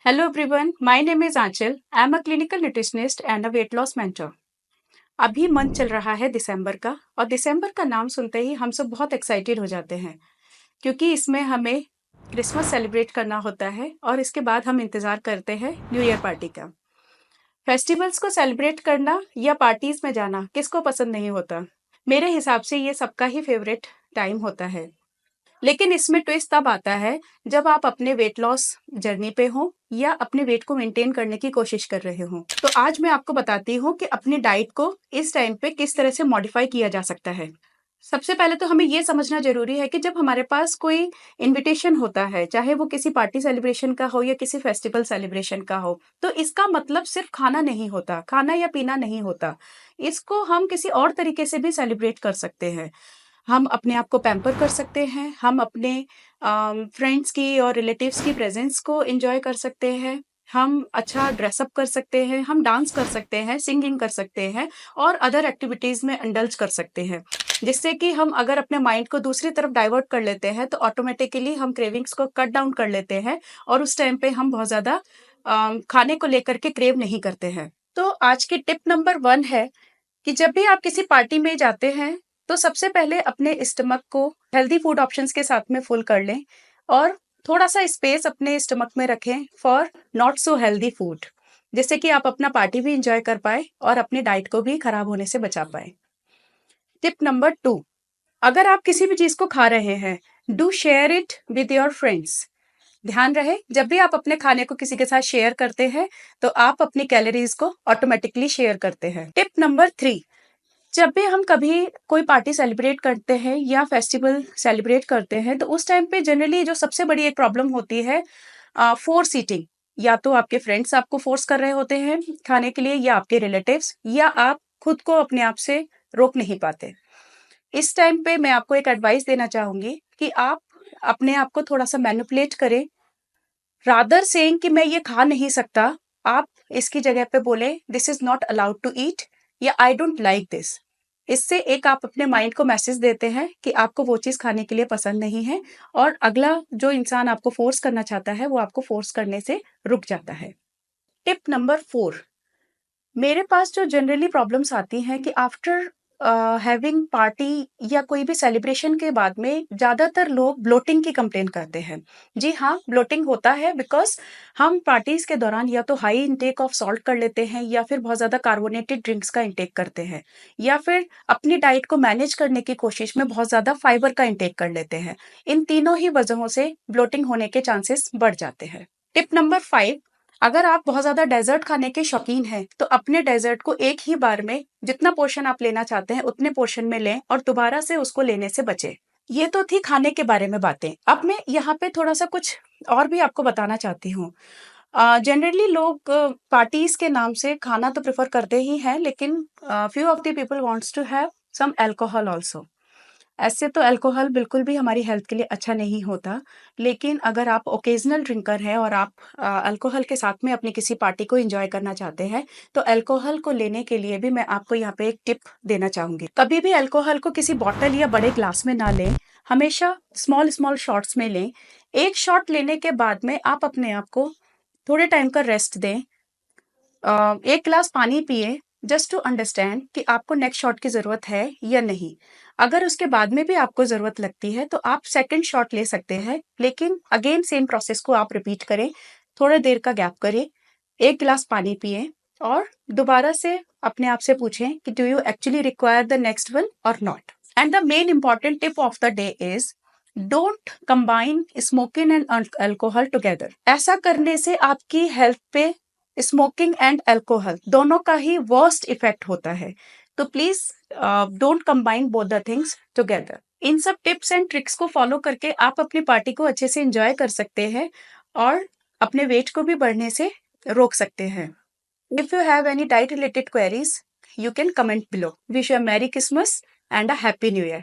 Hello everyone, my name is Aanchal. I am a clinical nutritionist and a weight loss mentor. अभी month चल रहा है दिसंबर का और दिसंबर का नाम सुनते ही हम सब बहुत एक्साइटेड हो जाते हैं क्योंकि इसमें हमें क्रिसमस सेलिब्रेट करना होता है और इसके बाद हम इंतज़ार करते हैं न्यू ईयर पार्टी का। फेस्टिवल्स को सेलिब्रेट करना या पार्टीज में जाना किसको पसंद नहीं होता। मेरे हिसाब से ये सबका ही फेवरेट टाइम होता है। लेकिन इसमें ट्विस्ट तब आता है जब आप अपने वेट लॉस जर्नी पे हो या अपने वेट को मेंटेन करने की कोशिश कर रहे हो। तो आज मैं आपको बताती हूँ कि अपनी डाइट को इस टाइम पे किस तरह से मॉडिफाई किया जा सकता है। सबसे पहले तो हमें ये समझना जरूरी है कि जब हमारे पास कोई इनविटेशन होता है, चाहे वो किसी पार्टी सेलिब्रेशन का हो या किसी फेस्टिवल सेलिब्रेशन का हो, तो इसका मतलब सिर्फ खाना नहीं होता, खाना या पीना नहीं होता। इसको हम किसी और तरीके से भी सेलिब्रेट कर सकते हैं। हम अपने आप को पैम्पर कर सकते हैं, हम अपने फ्रेंड्स की और रिलेटिव्स की प्रेजेंस को एंजॉय कर सकते हैं, हम अच्छा ड्रेसअप कर सकते हैं, हम डांस कर सकते हैं, सिंगिंग कर सकते हैं और अदर एक्टिविटीज़ में इंडल्ज कर सकते हैं। जिससे कि हम अगर अपने माइंड को दूसरी तरफ डाइवर्ट कर लेते हैं तो ऑटोमेटिकली हम क्रेविंग्स को कट डाउन कर लेते हैं और उस टाइम पे हम बहुत ज़्यादा खाने को लेकर के क्रेव नहीं करते हैं। तो आज की टिप नंबर 1 है कि जब भी आप किसी पार्टी में जाते हैं तो सबसे पहले अपने स्टमक को हेल्दी फूड ऑप्शंस के साथ में फुल कर लें और थोड़ा सा स्पेस अपने स्टमक में रखें for not so healthy food, जिससे कि आप अपना पार्टी भी इंजॉय कर पाए और अपनी डाइट को भी खराब होने से बचा पाए। टिप नंबर 2, अगर आप किसी भी चीज को खा रहे हैं, do share it with your friends. ध्यान रहे, जब भी आप अपने खाने को किसी के साथ शेयर करते हैं तो आप अपनी कैलोरीज को ऑटोमेटिकली शेयर करते हैं। टिप नंबर 3, जब भी हम कभी कोई पार्टी सेलिब्रेट करते हैं या फेस्टिवल सेलिब्रेट करते हैं तो उस टाइम पे जनरली जो सबसे बड़ी एक प्रॉब्लम होती है फोर्स ईटिंग। या तो आपके फ्रेंड्स आपको फोर्स कर रहे होते हैं खाने के लिए या आपके रिलेटिव्स, या आप खुद को अपने आप से रोक नहीं पाते। इस टाइम पे मैं आपको एक एडवाइस देना चाहूंगी कि आप अपने आप को थोड़ा सा मैनिपुलेट करें। रादर सेइंग कि मैं ये खा नहीं सकता, आप इसकी जगह पे बोले this is not allowed to eat या आई डोंट लाइक दिस। इससे एक आप अपने माइंड को मैसेज देते हैं कि आपको वो चीज खाने के लिए पसंद नहीं है और अगला जो इंसान आपको फोर्स करना चाहता है वो आपको फोर्स करने से रुक जाता है। टिप नंबर 4, मेरे पास जो जनरली प्रॉब्लम्स आती हैं कि आफ्टर हैविंग पार्टी या कोई भी सेलिब्रेशन के बाद में ज़्यादातर लोग ब्लोटिंग की कंप्लेन करते हैं। जी हाँ, ब्लोटिंग होता है बिकॉज हम पार्टीज के दौरान या तो हाई इंटेक ऑफ सॉल्ट कर लेते हैं या फिर बहुत ज़्यादा कार्बोनेटेड ड्रिंक्स का इंटेक करते हैं या फिर अपनी डाइट को मैनेज करने की कोशिश में बहुत ज़्यादा फाइबर का इंटेक कर लेते हैं। इन तीनों ही वजहों से ब्लोटिंग होने के चांसेस बढ़ जाते हैं। टिप नंबर 5, अगर आप बहुत ज़्यादा डेज़र्ट खाने के शौकीन हैं, तो अपने डेज़र्ट को एक ही बार में जितना पोर्शन आप लेना चाहते हैं, उतने पोर्शन में लें और दोबारा से उसको लेने से बचें। ये तो थी खाने के बारे में बातें। अब मैं यहाँ पे थोड़ा-सा कुछ और भी आपको बताना चाहती हूँ। जनरली लोग पार्टीज़ के नाम से खाना तो प्रेफ़र करते ही हैं, लेकिन few of the people wants to have some alcohol also. ऐसे तो अल्कोहल बिल्कुल भी हमारी हेल्थ के लिए अच्छा नहीं होता, लेकिन अगर आप ओकेजनल ड्रिंकर हैं और आप अल्कोहल के साथ में अपनी किसी पार्टी को एंजॉय करना चाहते हैं, तो अल्कोहल को लेने के लिए भी मैं आपको यहाँ पे एक टिप देना चाहूँगी। कभी भी अल्कोहल को किसी बॉटल या बड़े ग्लास में ना लें, हमेशा स्मॉल स्मॉल शॉट्स में लें। एक शॉट लेने के बाद में आप अपने आप को थोड़े टाइम का रेस्ट दें। 1 ग्लास पानी पिएँ जस्ट टू अंडरस्टैंड कि आपको नेक्स्ट शॉट की ज़रूरत है या नहीं। अगर उसके बाद में भी आपको ज़रूरत लगती है तो आप सेकंड शॉट ले सकते हैं, लेकिन अगेन सेम प्रोसेस को आप रिपीट करें। थोड़ा देर का गैप करें, 1 ग्लास पानी पिएँ और दोबारा से अपने आप से पूछें कि do you actually require the next one or not? And the main important tip of the day is don't combine smoking and alcohol together. ऐसा करने से आपकी हेल्थ पे स्मोकिंग एंड अल्कोहल दोनों का ही वर्स्ट इफेक्ट होता है। तो please don't combine both the things together. इन सब टिप्स एंड ट्रिक्स को फॉलो करके आप अपनी पार्टी को अच्छे से एंजॉय कर सकते हैं और अपने वेट को भी बढ़ने से रोक सकते हैं। If you have any diet related queries, you can comment below. Wish you a Merry Christmas and a Happy New Year.